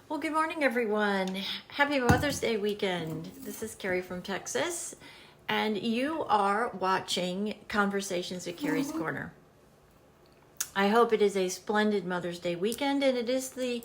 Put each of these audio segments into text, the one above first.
Well, good morning, everyone. Happy Mother's Day weekend. This is Kerrie from Texas, and you are watching Conversations with Kerrie's Korner. I hope it is a splendid Mother's Day weekend, and it is the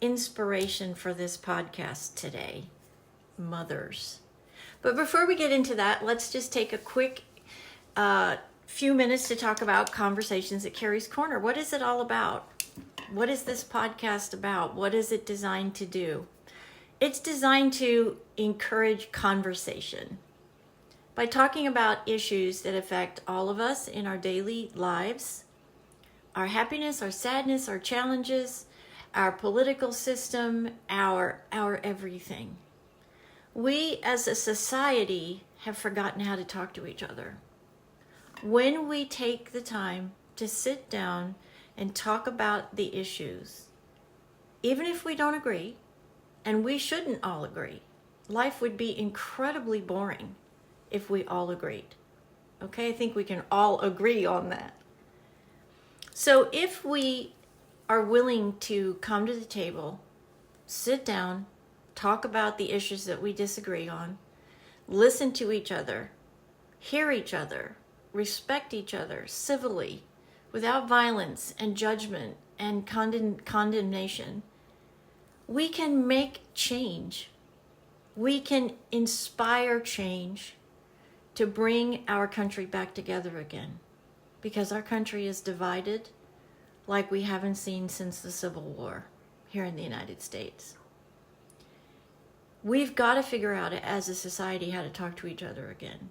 inspiration for this podcast today, mothers. But before we get into that, let's just take a quick few minutes to talk about Conversations at Kerrie's Korner. What is it all about? What is this podcast about? What is it designed to do? It's designed to encourage conversation by talking about issues that affect all of us in our daily lives, our happiness, our sadness, our challenges, our political system, our everything. We as a society have forgotten how to talk to each other. When we take the time to sit down and talk about the issues, even if we don't agree, and we shouldn't all agree. Life would be incredibly boring if we all agreed. Okay, I think we can all agree on that. So if we are willing to come to the table, sit down, talk about the issues that we disagree on, listen to each other, hear each other, respect each other civilly, without violence and judgment and condemnation, we can make change. We can inspire change to bring our country back together again, because our country is divided like we haven't seen since the Civil War here in the United States. We've got to figure out as a society how to talk to each other again.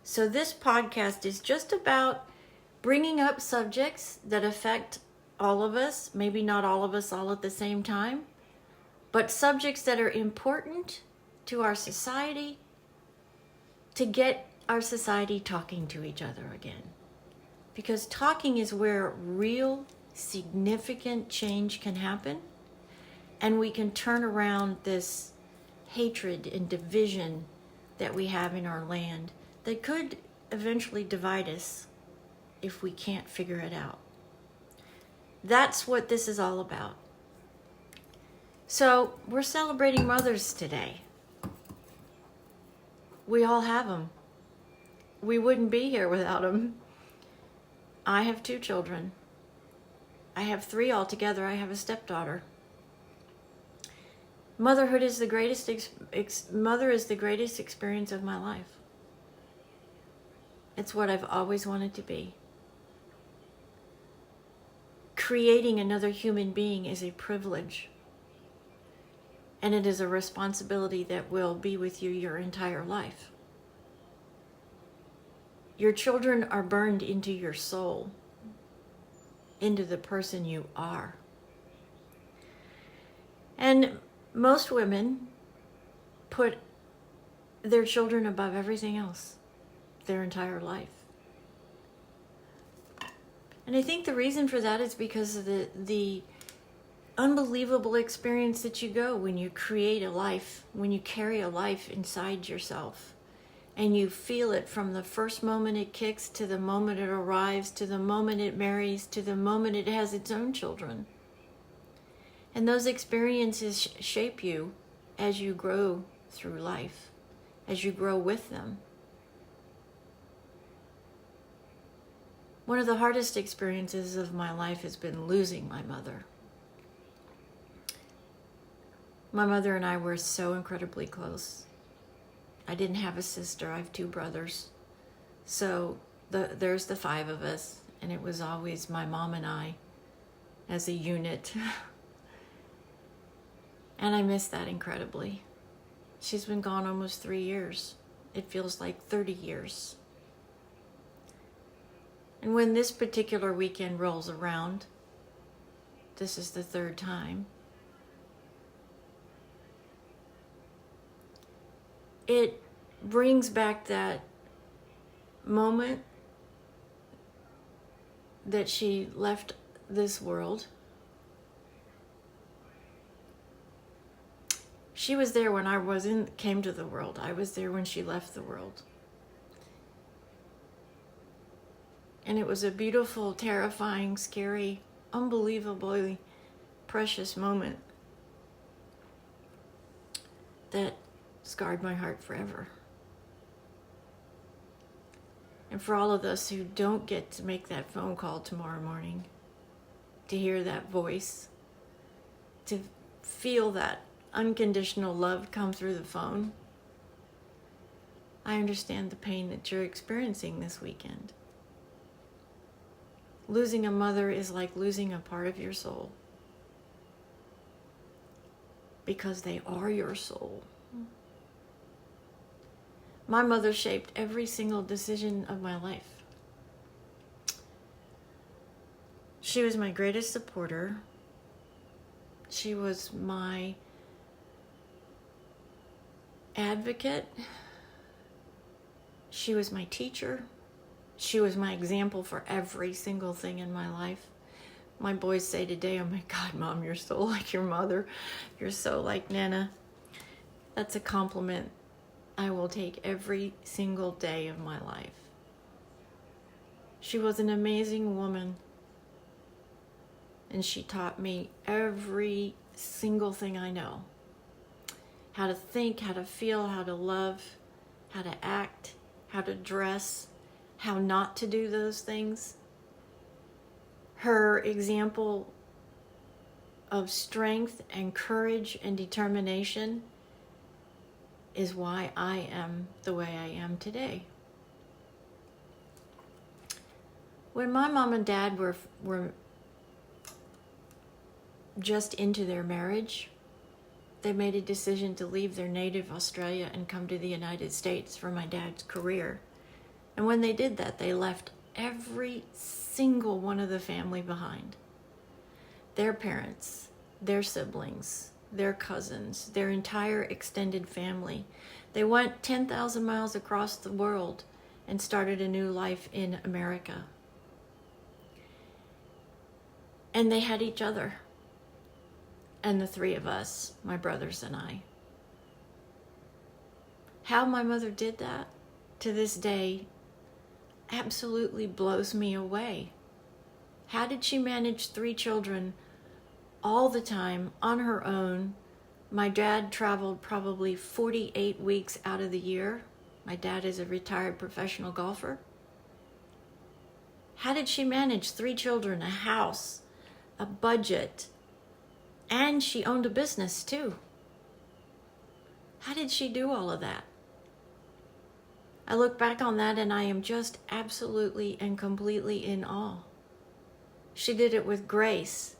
So this podcast is just about bringing up subjects that affect all of us, maybe not all of us all at the same time, but subjects that are important to our society, to get our society talking to each other again. Because talking is where real, significant change can happen, and we can turn around this hatred and division that we have in our land that could eventually divide us if we can't figure it out. That's what this is all about. So we're celebrating mothers today. We all have them. We wouldn't be here without them. I have 2 children. I have 3 altogether. I have a stepdaughter. Motherhood is the greatest mother is the greatest experience of my life. It's what I've always wanted to be. Creating another human being is a privilege, and it is a responsibility that will be with you your entire life. Your children are burned into your soul, into the person you are. And most women put their children above everything else their entire life. And I think the reason for that is because of the unbelievable experience that you go when you create a life, when you carry a life inside yourself, and you feel it from the first moment it kicks to the moment it arrives, to the moment it marries, to the moment it has its own children. And those experiences shape you as you grow through life, as you grow with them. One of the hardest experiences of my life has been losing my mother. My mother and I were so incredibly close. I didn't have a sister. I have 2 brothers. So there's the 5 of us, and it was always my mom and I as a unit. And I miss that incredibly. She's been gone almost 3 years. It feels like 30 years. And when this particular weekend rolls around, this is the 3rd time, it brings back that moment that she left this world. She was there when I came to the world. I was there when she left the world. And it was a beautiful, terrifying, scary, unbelievably precious moment. that scarred my heart forever. And for all of us who don't get to make that phone call tomorrow morning, to hear that voice, to feel that unconditional love come through the phone, I understand the pain that you're experiencing this weekend. Losing a mother is like losing a part of your soul, because they are your soul. My mother shaped every single decision of my life. She was my greatest supporter. She was my advocate. She was my teacher. She was my example for every single thing in my life. My boys say today, "Oh my God, Mom, you're so like your mother. You're so like Nana." That's a compliment I will take every single day of my life. She was an amazing woman, and she taught me every single thing I know. How to think, how to feel, how to love, how to act, how to dress, how not to do those things. Her example of strength and courage and determination is why I am the way I am today. When my mom and dad were just into their marriage, they made a decision to leave their native Australia and come to the United States for my dad's career. And when they did that, they left every single one of the family behind. Their parents, their siblings, their cousins, their entire extended family. They went 10,000 miles across the world and started a new life in America. And they had each other. And the three of us, my brothers and I. How my mother did that, to this day, absolutely blows me away. How did she manage 3 children all the time on her own? My dad traveled probably 48 weeks out of the year. My dad is a retired professional golfer. How did she manage 3 children, a house, a budget, and she owned a business too? How did she do all of that? I look back on that and I am just absolutely and completely in awe. She did it with grace,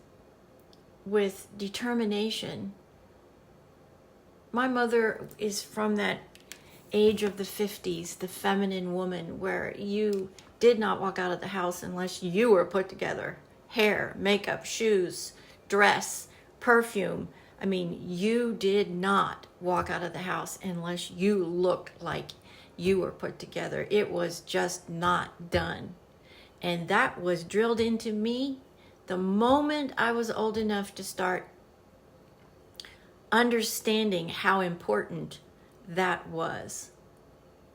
with determination. My mother is from that age of the 50s, the feminine woman, where you did not walk out of the house unless you were put together. Hair, makeup, shoes, dress, perfume. I mean, you did not walk out of the house unless you looked like you were put together. It was just not done. And that was drilled into me the moment I was old enough to start understanding how important that was.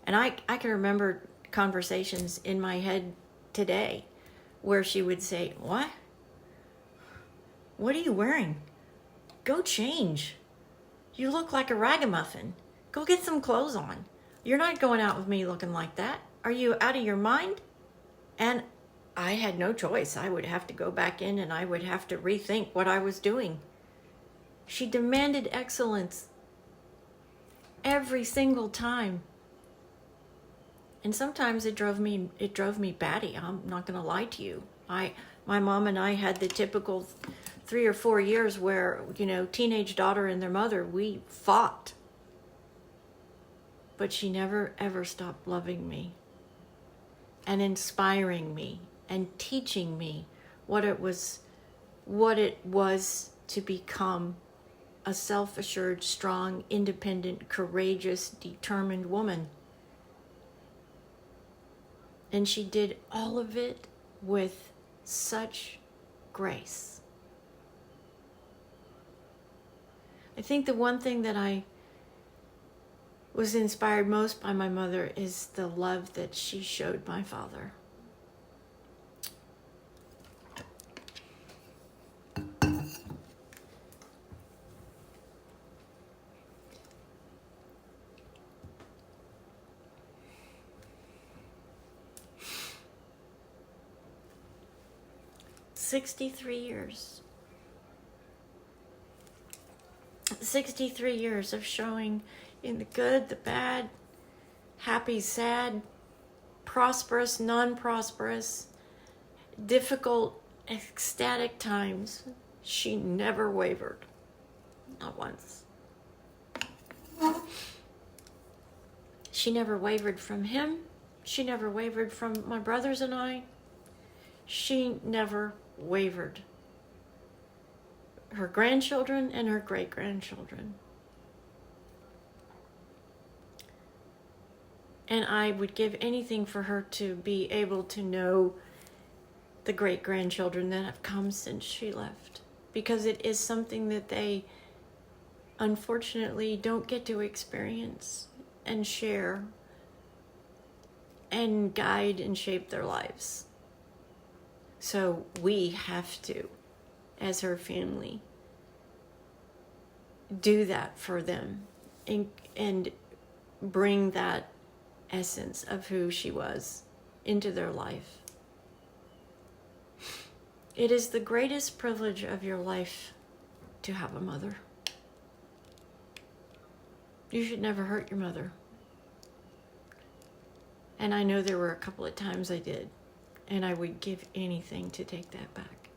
And I can remember conversations in my head today where she would say, "What? What are you wearing? Go change. You look like a ragamuffin. Go get some clothes on. You're not going out with me looking like that. Are you out of your mind?" And I had no choice. I would have to go back in and I would have to rethink what I was doing. She demanded excellence every single time. And sometimes it drove me batty. I'm not going to lie to you. My mom and I had the typical 3 or 4 years where, teenage daughter and their mother, we fought. But she never ever stopped loving me and inspiring me and teaching me what it was to become a self-assured, strong, independent, courageous, determined woman. And she did all of it with such grace. I think the one thing that I was inspired most by my mother is the love that she showed my father. 63 years. 63 years of showing in the good, the bad, happy, sad, prosperous, non-prosperous, difficult, ecstatic times. She never wavered. Not once. She never wavered from him. She never wavered from my brothers and I. She never wavered. Her grandchildren and her great-grandchildren. And I would give anything for her to be able to know the great-grandchildren that have come since she left. Because it is something that they unfortunately don't get to experience and share and guide and shape their lives. So we have to, as her family, do that for them and bring that essence of who she was into their life. It is the greatest privilege of your life to have a mother. You should never hurt your mother. And I know there were a couple of times I did, and I would give anything to take that back.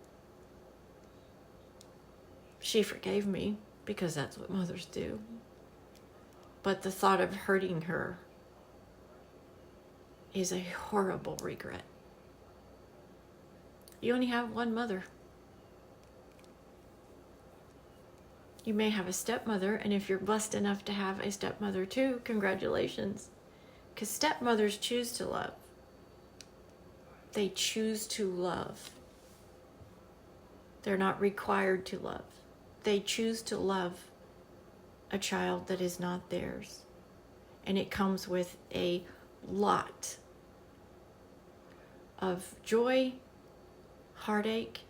She forgave me, because that's what mothers do. But the thought of hurting her is a horrible regret. You only have one mother. You may have a stepmother, and if you're blessed enough to have a stepmother too, congratulations. Because stepmothers choose to love. They choose to love. They're not required to love. They choose to love a child that is not theirs. And it comes with a lot of joy, heartache,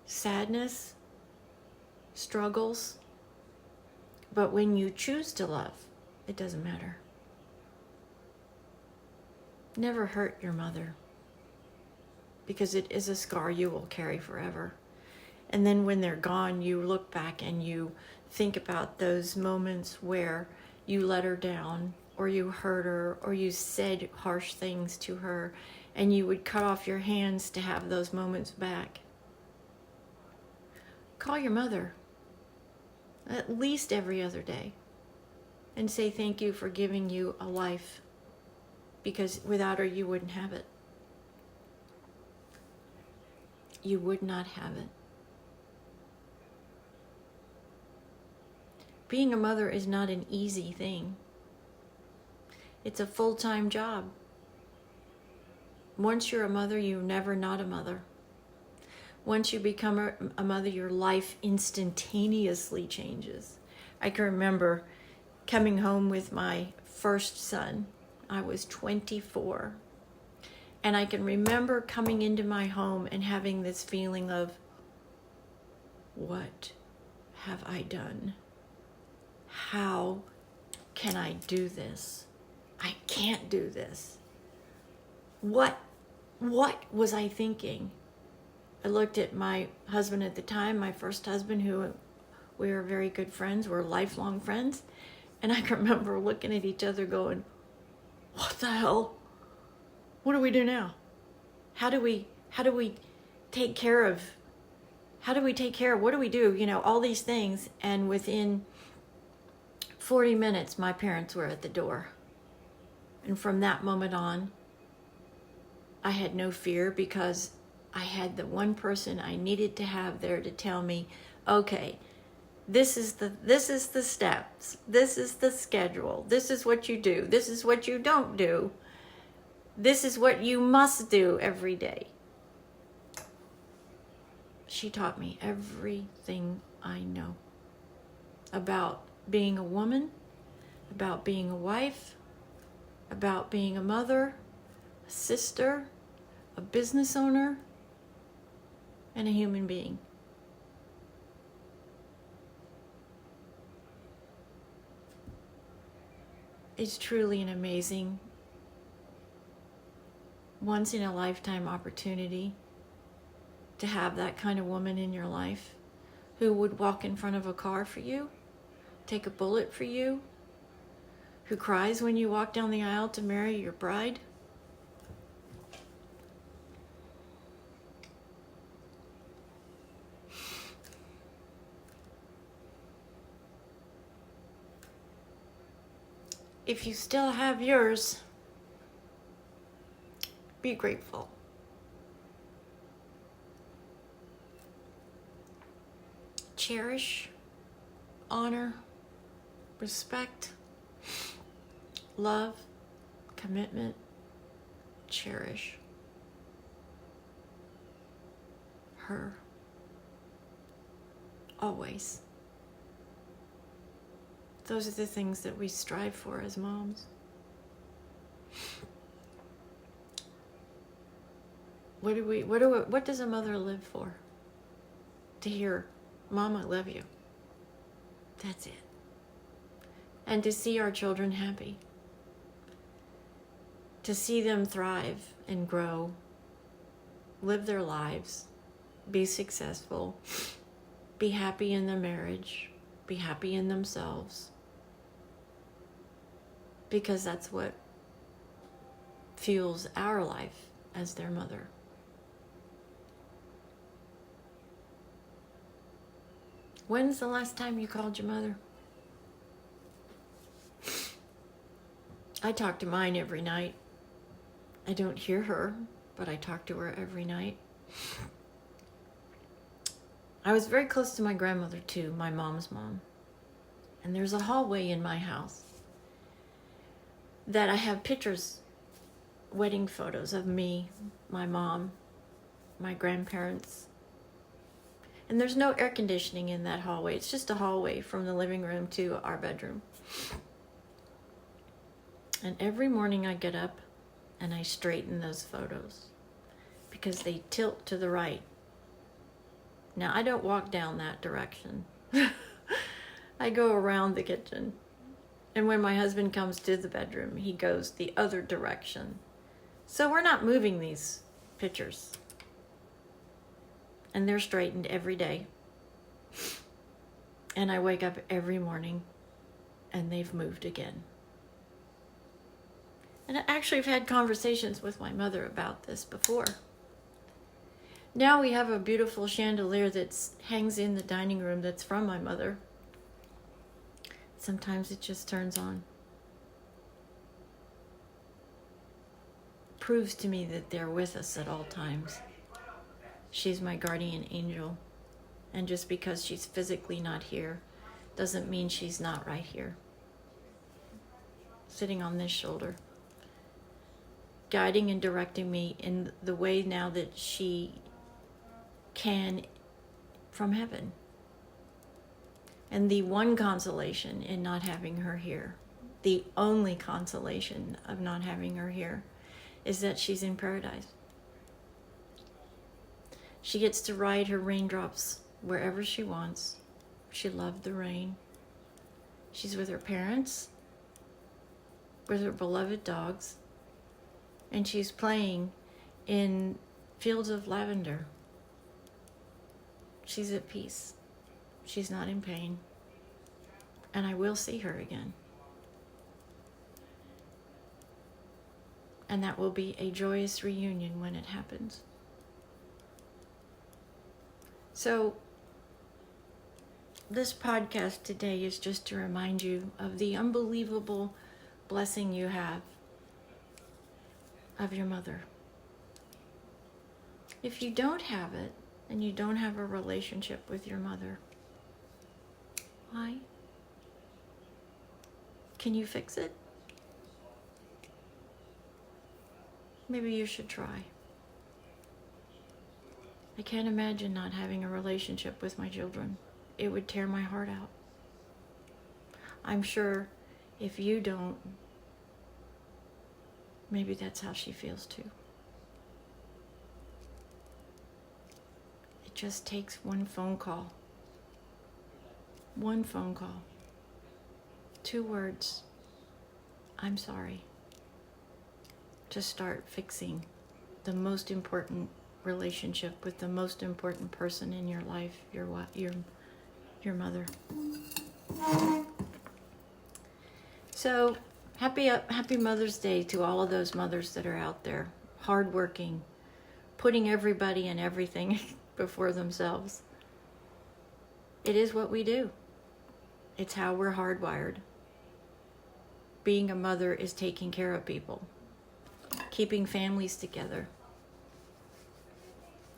sadness, struggles. But when you choose to love, it doesn't matter. Never hurt your mother, because it is a scar you will carry forever. And then when they're gone, you look back and you think about those moments where you let her down, or you hurt her, or you said harsh things to her, and you would cut off your hands to have those moments back. Call your mother at least every other day and say thank you for giving you a life, because without her you wouldn't have it. You would not have it. Being a mother is not an easy thing. It's a full-time job. Once you're a mother, you're never not a mother. Once you become a mother, your life instantaneously changes. I can remember coming home with my first son. I was 24. And I can remember coming into my home and having this feeling of, what have I done? How can I do this? I can't do this. What was I thinking? I looked at my husband at the time, my first husband, who we were very good friends, we're lifelong friends. And I can remember looking at each other going, what the hell? What do we do now? How do we take care of, what do we do? You know, all these things. And within 40 minutes, my parents were at the door. And from that moment on, I had no fear, because I had the one person I needed to have there to tell me, okay, this is the steps, this is the schedule, this is what you do, this is what you don't do, this is what you must do every day. She taught me everything I know about being a woman, about being a wife, about being a mother, a sister, a business owner, and a human being. It's truly an amazing, once-in-a-lifetime opportunity to have that kind of woman in your life who would walk in front of a car for you, take a bullet for you, who cries when you walk down the aisle to marry your bride? If you still have yours, be grateful. Cherish, honor, respect, love, commitment, cherish her. Always. Those are the things that we strive for as moms. What does a mother live for? To hear, Mom, I love you. That's it. And to see our children happy. To see them thrive and grow, live their lives, be successful, be happy in their marriage, be happy in themselves. Because that's what fuels our life as their mother. When's the last time you called your mother? I talk to mine every night. I don't hear her, but I talk to her every night. I was very close to my grandmother too, my mom's mom. And there's a hallway in my house that I have pictures, wedding photos of me, my mom, my grandparents. And there's no air conditioning in that hallway. It's just a hallway from the living room to our bedroom. And every morning I get up and I straighten those photos because they tilt to the right. Now, I don't walk down that direction. I go around the kitchen. And when my husband comes to the bedroom, he goes the other direction. So we're not moving these pictures. And they're straightened every day. And I wake up every morning and they've moved again. And I actually have had conversations with my mother about this before. Now we have a beautiful chandelier that hangs in the dining room that's from my mother. Sometimes it just turns on. Proves to me that they're with us at all times. She's my guardian angel. And just because she's physically not here doesn't mean she's not right here. Sitting on this shoulder. Guiding and directing me in the way now that she can from heaven. And the one consolation in not having her here, the only consolation of not having her here, is that she's in paradise. She gets to ride her raindrops wherever she wants. She loved the rain. She's with her parents, with her beloved dogs, and she's playing in fields of lavender. She's at peace. She's not in pain. And I will see her again. And that will be a joyous reunion when it happens. So, this podcast today is just to remind you of the unbelievable blessing you have of your mother. If you don't have it, and you don't have a relationship with your mother, why? Can you fix it? Maybe you should try. I can't imagine not having a relationship with my children. It would tear my heart out. I'm sure if you don't, maybe that's how she feels too. It just takes one phone call. One phone call. 2 words. I'm sorry. To start fixing the most important relationship with the most important person in your life, your mother. So happy Mother's Day to all of those mothers that are out there, hardworking, putting everybody and everything before themselves. It is what we do. It's how we're hardwired. Being a mother is taking care of people, keeping families together,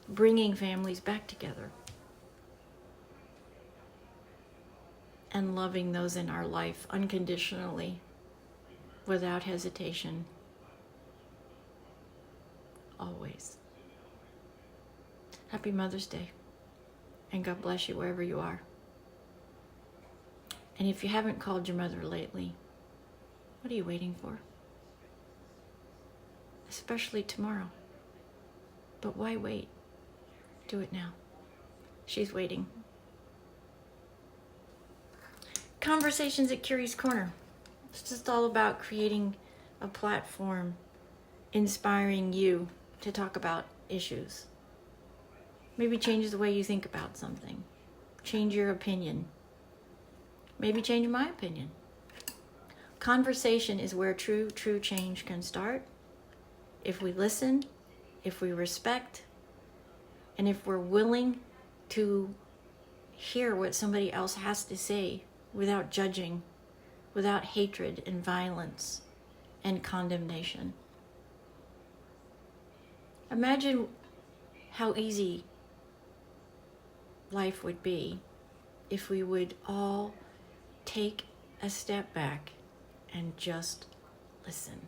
bringing families back together, and loving those in our life unconditionally, without hesitation, always. Happy Mother's Day, and God bless you wherever you are. And if you haven't called your mother lately, what are you waiting for? Especially tomorrow. But why wait? Do it now. She's waiting. Conversations at Kerrie's Korner. It's just all about creating a platform, inspiring you to talk about issues. Maybe change the way you think about something. Change your opinion. Maybe change my opinion. Conversation is where true change can start. If we listen, if we respect, and if we're willing to hear what somebody else has to say without judging, without hatred and violence and condemnation. Imagine how easy life would be if we would all take a step back and just listen.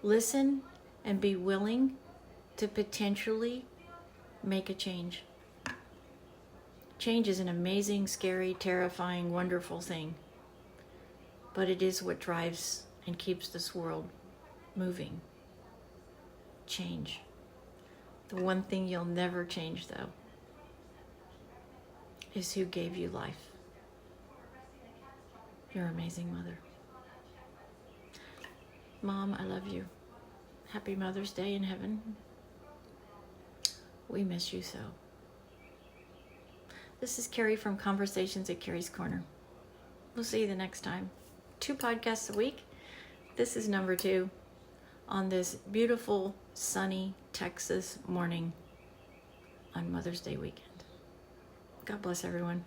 Listen and be willing to potentially make a change. Change is an amazing, scary, terrifying, wonderful thing. But it is what drives and keeps this world moving. Change. The one thing you'll never change, though, is who gave you life. You're an amazing mother. Mom, I love you. Happy Mother's Day in heaven. We miss you so. This is Kerrie from Conversations at Kerrie's Korner. We'll see you the next time. 2 podcasts a week. This is number 2 on this beautiful, sunny Texas morning on Mother's Day weekend. God bless everyone.